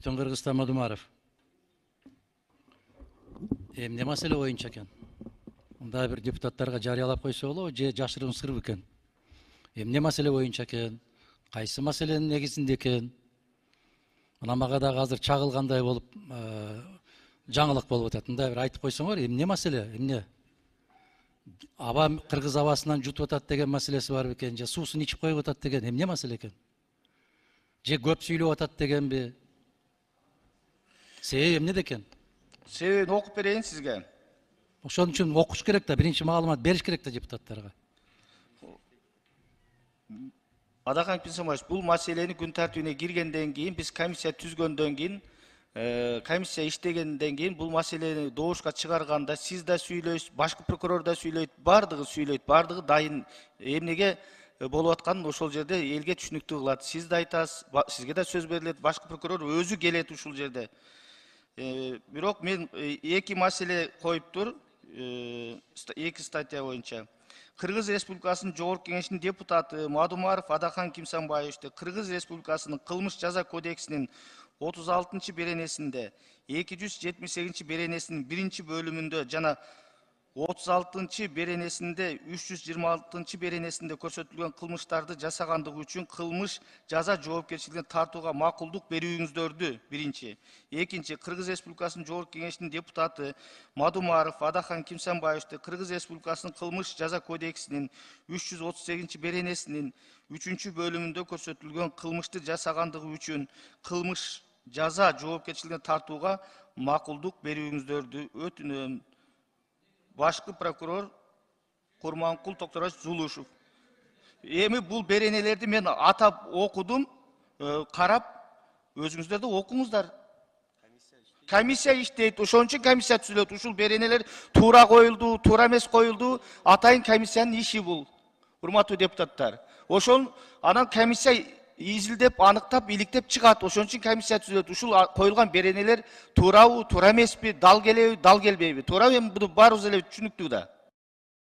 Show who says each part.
Speaker 1: Бүтін Кыргызстан Мадумаров. Эмне маселе боюнча экен? Мында бир депутаттарга жарыялап койсо болобу, же жашыруун сыр экен? Эмне маселе боюнча экен? Кайсы маселенин негизинде экен? Мына мага дагы азыр чагылгандай болуп, жаңылык болуп атат. Мында бир айтып койсоңор, эмне маселе? Эмне? Аба кыргыз абасынан жутуп атат деген маселеси бар экен, же суусун ичип коюп атат деген эмне маселе экен? Же көп сүйлөп атат дегенби? Себеби эмнеде экен?
Speaker 2: Себебин окуп берейин сизге.
Speaker 1: Ошон үчүн окуш керек да, биринчи маалымат бериш керек да депутаттарга.
Speaker 2: Адахан Пинсамович, бул маселени күн тартибине киргенден кийин, биз комиссия түзгөндөн кийин, комиссия иштегенден кийин бул маселени добушка чыгарганда сиз да сүйлөйсүз, башкы прокурор да сүйлөйт, бардыгы дайын. Эмнеге болуп атканын ошол жерде элге түшүнүктүү кылат. Сиз да айтасыз, сизге да сөз берилет, башкы прокурор өзү келет ушул жерде. Бирок мен эки маселе коюптур, эки статья боюнча. Кыргыз Республикасынын Жогорку Кеңешинин депутаты Мадумаров Адахан Кимсанбаевичти Кыргыз Республикасынын Кылмыш жаза кодексинин 36 беренесинде, 278 беренесинин 1 бөлүмүндө жана 36 беренесинде 326 беренесинде көрсөтүлгөн кылмыштарды жасагандыгы үчүн кылмыш жаза жоопкерчилигине тартууга макулдук берүүңүздөрдү биринчи. Экинчи, Кыргыз Республикасынын Жогорку Кеңешинин депутаты Мадумаров Адахан Кимсанбаевичти Кыргыз Республикасынын кылмыш жаза кодексинин 338 беренесинин 3 бөлүмүндө көрсөтүлгөн кылмышты жасагандыгы үчүн кылмыш жаза жоопкерчилигине тартууга макулдук берүүңүздөрдү өтүнөм. Башкы прокурор Курманкул Токторович Зулушев. Эми бул беренелерди мен атап окудум, карап, өзүңүздөр да окуңуздар. Комиссия иштейт, ошон үчүн комиссия түзүлөт. Ушул беренелер туура коюлду, туура эмес коюлду, атайын комиссиянын иши бул. Урматтуу депутаттар. Ошон анан комиссия изилдеп, аныктап, иликтеп чыгат. Ошон үчүн комиссия түзүлөт. Ушул коюлган беренелер туурабы, туура эмеспи, дал келеби, дал келбейби? Туура, эми буну баарыбыз эле түшүнүктүү да.